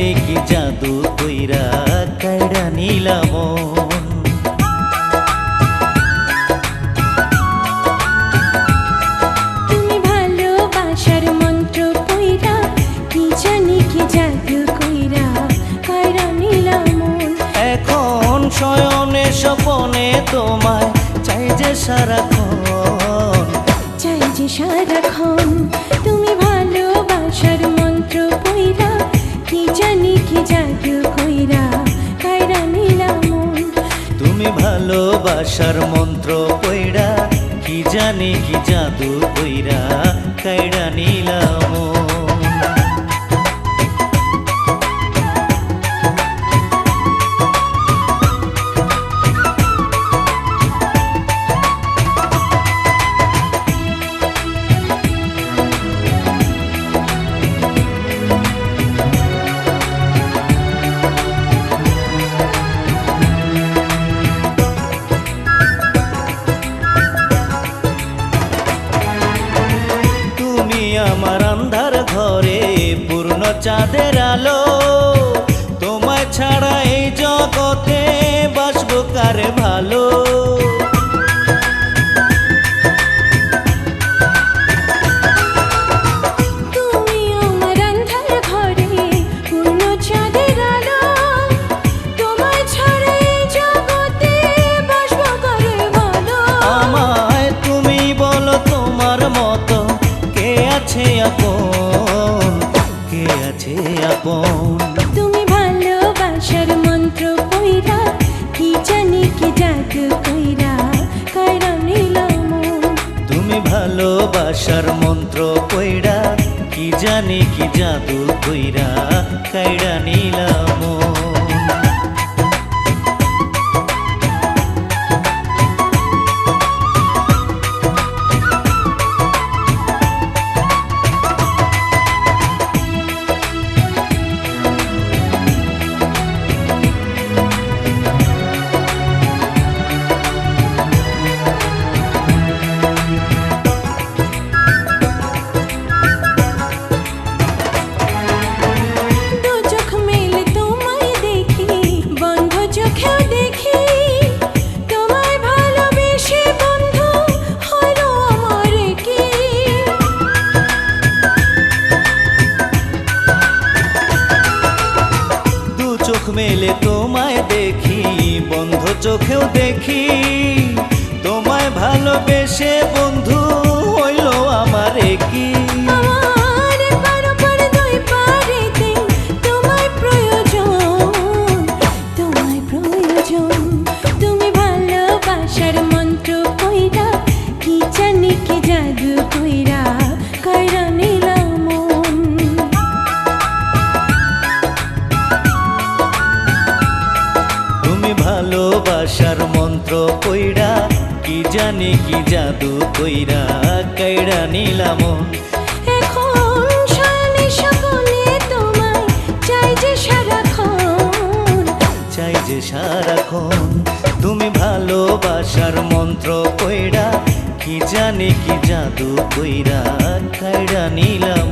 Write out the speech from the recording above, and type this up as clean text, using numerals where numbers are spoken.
জানি কি জাদু কইরা কাইড়া নিলাম। তুমি ভালোবাসার মন্ত্র কইরা কি জানি কি জাদু কইরা কাইড়া নিলাম। এখন শয়নে স্বপনে তোমায় চাই যে সারাক্ষণ, চাই যে সারাক্ষণ। তুমি ভালোবাসার মন্ত্র কইরা কি জানি কি জাদু কইরা কাইড়া নিলাম। তুমি ভালোবাসার মন্ত্র কইরা কি জানি কি জাদু কইরা কাইড়া নিলাম। আমার আন্ধার ঘরে পূর্ণ চাঁদের আলো, তোমায় ছাড়া এই জগতে বাসবো কারে ভালো। তুমি আমার আন্ধার ঘরে পূর্ণ চাঁদের আলো, তোমায় ছাড়া এই জগতে বাসবো কারে ভালো। আমায় তুমি বলো তোমার মতো কে আছে আপন, কে আছে আপন। তুমি ভালোবাসার মন্ত্র কইরা কি জানি কি জাদু কইরা কাইড়া নিলাম। তুমি ভালোবাসার মন্ত্র কইরা কি জানি কি জাদু কইরা কাইড়া নিলাম। চোখ মেলে তোমায় দেখি বন্ধ চোখেও দেখি, তোমায় ভালোবেসে বন্ধু হইল আমার কি। তোমায় প্রয়োজন, তোমায় প্রয়োজন। তুমি ভালোবাসার মন্ত্র কইরা কি জানি কি জাদু কইরা কাইড়া নিলাম। ভালোবাসার মন্ত্র কইরা কি জানি কি জাদু কইরা কাইড়া নিলাম। এখন শয়নে স্বপনে তোমায় চাই যে সারাক্ষণ, চাই যে সারাক্ষণ। তুমি ভালোবাসার মন্ত্র কইরা কি জানি কি জাদু কইরা কাইড়া নিলাম।